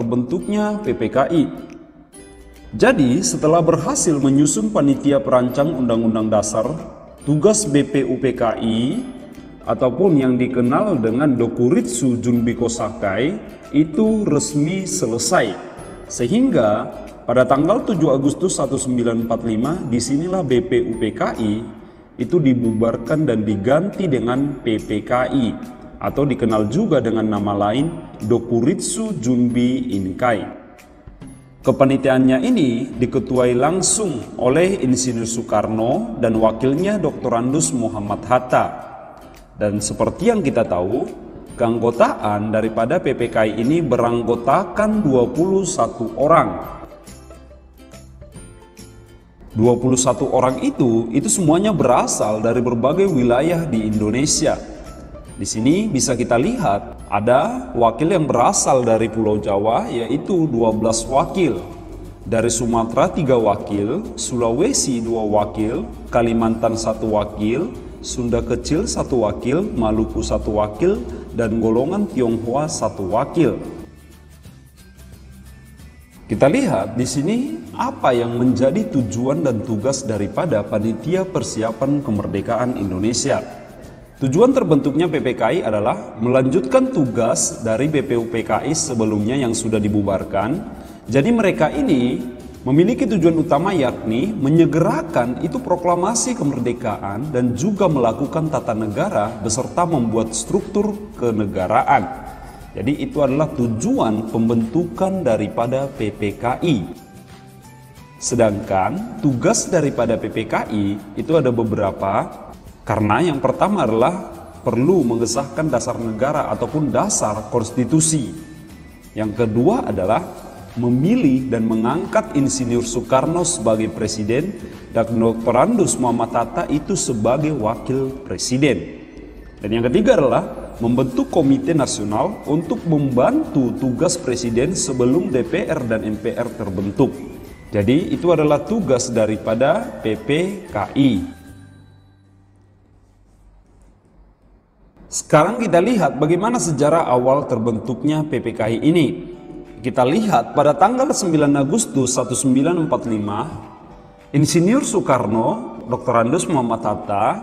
terbentuknya PPKI. Jadi, setelah berhasil menyusun panitia perancang Undang-Undang Dasar, tugas BPUPKI ataupun yang dikenal dengan Dokuritsu Junbiko Sakai itu resmi selesai. Sehingga pada tanggal 7 Agustus 1945 disinilah BPUPKI itu dibubarkan dan diganti dengan PPKI atau dikenal juga dengan nama lain Dokuritsu Junbi Inkai. Kepanitiaannya ini diketuai langsung oleh Insinyur Soekarno dan wakilnya Dr. Andus Muhammad Hatta. Dan seperti yang kita tahu, keanggotaan daripada PPKI ini beranggotakan 21 orang. 21 orang itu semuanya berasal dari berbagai wilayah di Indonesia. Di sini bisa kita lihat ada wakil yang berasal dari Pulau Jawa yaitu 12 wakil. Dari Sumatera 3 wakil, Sulawesi 2 wakil, Kalimantan 1 wakil, Sunda Kecil 1 wakil, Maluku 1 wakil, dan golongan Tionghoa 1 wakil. Kita lihat di sini apa yang menjadi tujuan dan tugas daripada Panitia Persiapan Kemerdekaan Indonesia. Tujuan terbentuknya PPKI adalah melanjutkan tugas dari BPUPKI sebelumnya yang sudah dibubarkan. Jadi mereka ini memiliki tujuan utama yakni menyegerakan itu proklamasi kemerdekaan dan juga melakukan tata negara beserta membuat struktur kenegaraan. Jadi itu adalah tujuan pembentukan daripada PPKI. Sedangkan tugas daripada PPKI itu ada beberapa. Karena yang pertama adalah perlu mengesahkan dasar negara ataupun dasar konstitusi. Yang kedua adalah memilih dan mengangkat Insinyur Soekarno sebagai presiden dan Dr. Andus Muhammad Hatta itu sebagai wakil presiden. Dan yang ketiga adalah membentuk komite nasional untuk membantu tugas presiden sebelum DPR dan MPR terbentuk. Jadi itu adalah tugas daripada PPKI. Sekarang kita lihat bagaimana sejarah awal terbentuknya PPKI ini. Kita lihat pada tanggal 9 Agustus 1945, Insinyur Soekarno, Dr. Andus Muhammad Hatta,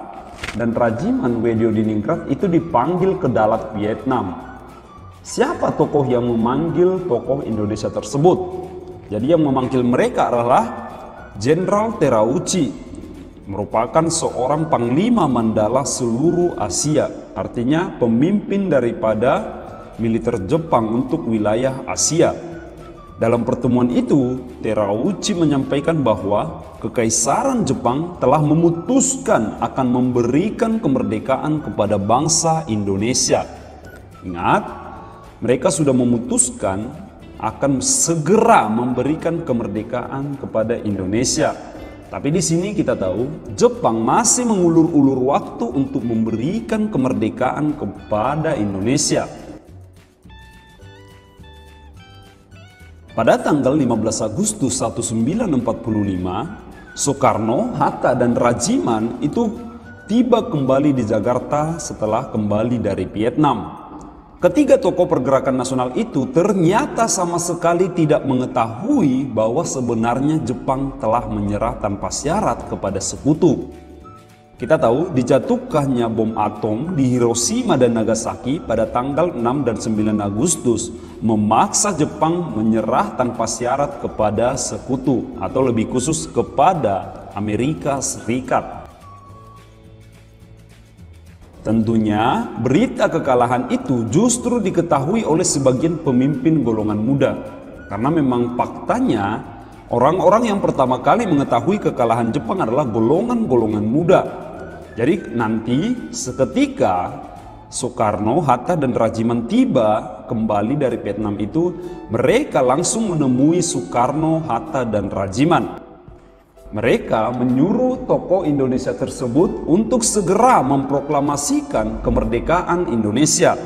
dan Rajiman Weddiodiningrat itu dipanggil ke Dalat, Vietnam. Siapa tokoh yang memanggil tokoh Indonesia tersebut? Jadi yang memanggil mereka adalah Jenderal Terauchi, merupakan seorang panglima mandala seluruh Asia, artinya pemimpin daripada militer Jepang untuk wilayah Asia. Dalam pertemuan itu, Terauchi menyampaikan bahwa Kekaisaran Jepang telah memutuskan akan memberikan kemerdekaan kepada bangsa Indonesia. Ingat, mereka sudah memutuskan akan segera memberikan kemerdekaan kepada Indonesia. Tapi di sini kita tahu Jepang masih mengulur-ulur waktu untuk memberikan kemerdekaan kepada Indonesia. Pada tanggal 15 Agustus 1945, Soekarno, Hatta, dan Rajiman itu tiba kembali di Jakarta setelah kembali dari Vietnam. Ketiga tokoh pergerakan nasional itu ternyata sama sekali tidak mengetahui bahwa sebenarnya Jepang telah menyerah tanpa syarat kepada sekutu. Kita tahu dijatuhkannya bom atom di Hiroshima dan Nagasaki pada tanggal 6 dan 9 Agustus memaksa Jepang menyerah tanpa syarat kepada sekutu atau lebih khusus kepada Amerika Serikat. Tentunya berita kekalahan itu justru diketahui oleh sebagian pemimpin golongan muda. Karena memang faktanya orang-orang yang pertama kali mengetahui kekalahan Jepang adalah golongan-golongan muda. Jadi nanti seketika Soekarno, Hatta, dan Rajiman tiba kembali dari Vietnam itu, mereka langsung menemui Soekarno, Hatta, dan Rajiman. Mereka menyuruh tokoh Indonesia tersebut untuk segera memproklamasikan kemerdekaan Indonesia.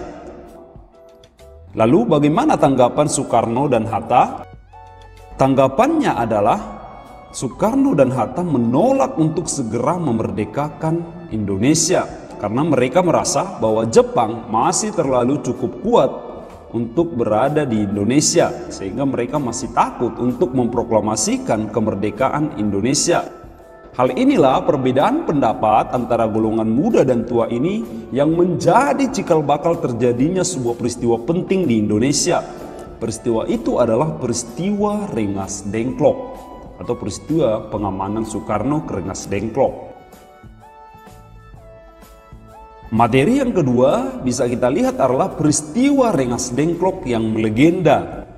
Lalu bagaimana tanggapan Soekarno dan Hatta? Tanggapannya adalah Soekarno dan Hatta menolak untuk segera memerdekakan Indonesia karena mereka merasa bahwa Jepang masih terlalu cukup kuat untuk berada di Indonesia, sehingga mereka masih takut untuk memproklamasikan kemerdekaan Indonesia. Hal inilah perbedaan pendapat antara golongan muda dan tua ini yang menjadi cikal bakal terjadinya sebuah peristiwa penting di Indonesia. Peristiwa itu adalah peristiwa Rengas Dengklok atau peristiwa pengamanan Soekarno ke Rengas Dengklok. Materi yang kedua bisa kita lihat adalah peristiwa Rengas Dengklok yang melegenda.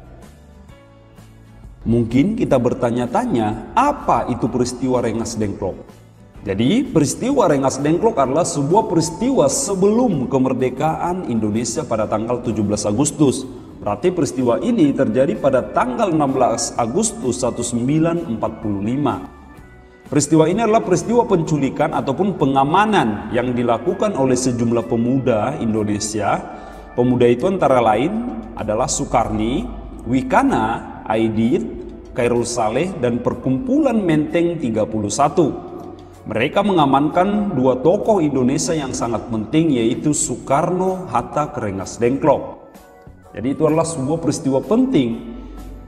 Mungkin kita bertanya-tanya, apa itu peristiwa Rengas Dengklok? Jadi, peristiwa Rengas Dengklok adalah sebuah peristiwa sebelum kemerdekaan Indonesia pada tanggal 17 Agustus. Berarti peristiwa ini terjadi pada tanggal 16 Agustus 1945. Peristiwa ini adalah peristiwa penculikan ataupun pengamanan yang dilakukan oleh sejumlah pemuda Indonesia. Pemuda itu antara lain adalah Sukarni, Wikana, Aidit, Khairul Saleh, dan Perkumpulan Menteng 31. Mereka mengamankan dua tokoh Indonesia yang sangat penting, yaitu Soekarno Hatta ke Rengas Dengklok. Jadi itu adalah sebuah peristiwa penting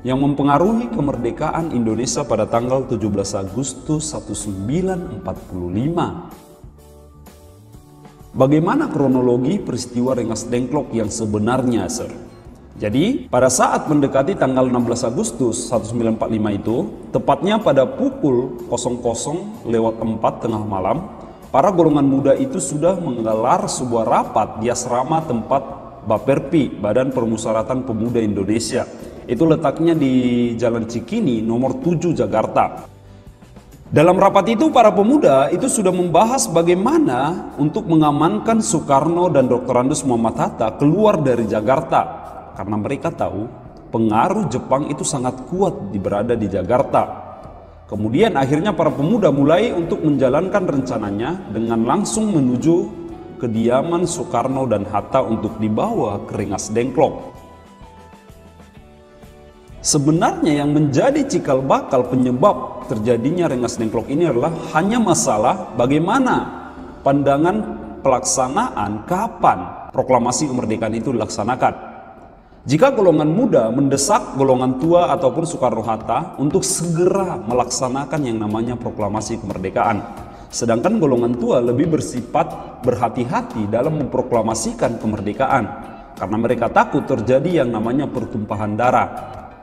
yang mempengaruhi kemerdekaan Indonesia pada tanggal 17 Agustus 1945. Bagaimana kronologi peristiwa Rengas Dengklok yang sebenarnya, Sir? Jadi, pada saat mendekati tanggal 16 Agustus 1945 itu, tepatnya pada pukul 00:04 tengah malam, para golongan muda itu sudah menggelar sebuah rapat di asrama tempat Baperpi, Badan Permusyawaratan Pemuda Indonesia. Itu letaknya di Jalan Cikini, nomor 7, Jakarta. Dalam rapat itu, para pemuda itu sudah membahas bagaimana untuk mengamankan Soekarno dan Dr. Andes Muhammad Hatta keluar dari Jakarta. Karena mereka tahu pengaruh Jepang itu sangat kuat berada di Jakarta. Kemudian akhirnya para pemuda mulai untuk menjalankan rencananya dengan langsung menuju kediaman Soekarno dan Hatta untuk dibawa ke Rengas Dengklok. Sebenarnya yang menjadi cikal bakal penyebab terjadinya Rengas Dengklok ini adalah hanya masalah bagaimana pandangan pelaksanaan kapan proklamasi kemerdekaan itu dilaksanakan. Jika golongan muda mendesak golongan tua ataupun Soekarno-Hatta untuk segera melaksanakan yang namanya proklamasi kemerdekaan, sedangkan golongan tua lebih bersifat berhati-hati dalam memproklamasikan kemerdekaan karena mereka takut terjadi yang namanya pertumpahan darah.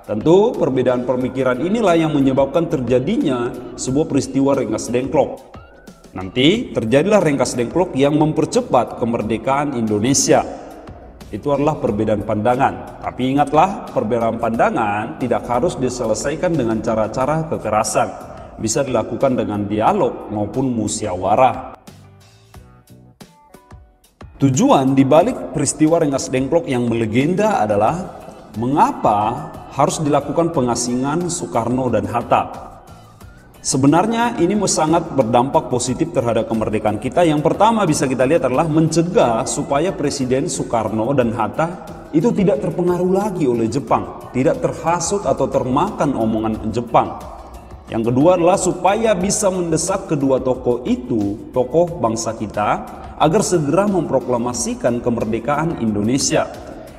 Tentu perbedaan pemikiran inilah yang menyebabkan terjadinya sebuah peristiwa Rengas Dengklok. Nanti terjadilah Rengas Dengklok yang mempercepat kemerdekaan Indonesia. Itu adalah perbedaan pandangan. Tapi ingatlah, perbedaan pandangan tidak harus diselesaikan dengan cara-cara kekerasan. Bisa dilakukan dengan dialog maupun musyawarah. Tujuan dibalik peristiwa Rengas Dengklok yang melegenda adalah mengapa harus dilakukan pengasingan Soekarno dan Hatta. Sebenarnya ini sangat berdampak positif terhadap kemerdekaan kita. Yang pertama bisa kita lihat adalah mencegah supaya Presiden Soekarno dan Hatta itu tidak terpengaruh lagi oleh Jepang, tidak terhasut atau termakan omongan Jepang. Yang kedua adalah supaya bisa mendesak kedua tokoh itu, tokoh bangsa kita, agar segera memproklamasikan kemerdekaan Indonesia.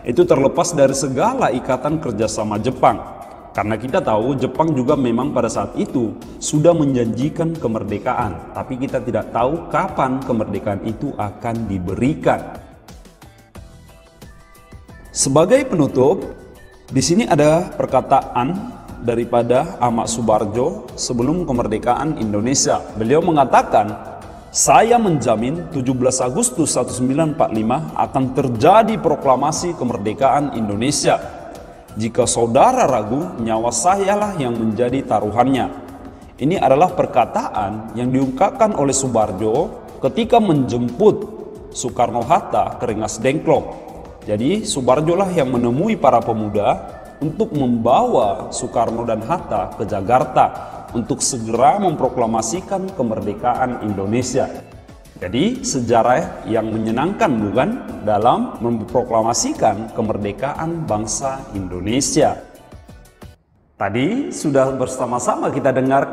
Itu terlepas dari segala ikatan kerjasama Jepang. Karena kita tahu Jepang juga memang pada saat itu sudah menjanjikan kemerdekaan, tapi kita tidak tahu kapan kemerdekaan itu akan diberikan. Sebagai penutup, di sini ada perkataan daripada Ahmad Subarjo sebelum kemerdekaan Indonesia. Beliau mengatakan, "Saya menjamin 17 Agustus 1945 akan terjadi proklamasi kemerdekaan Indonesia. Jika saudara ragu, nyawa sayalah yang menjadi taruhannya." Ini adalah perkataan yang diungkapkan oleh Subarjo ketika menjemput Soekarno-Hatta ke Rengas Dengklok. Jadi Subarjo lah yang menemui para pemuda untuk membawa Soekarno dan Hatta ke Jakarta untuk segera memproklamasikan kemerdekaan Indonesia. Jadi sejarah yang menyenangkan bukan dalam memproklamasikan kemerdekaan bangsa Indonesia. Tadi sudah bersama-sama kita dengar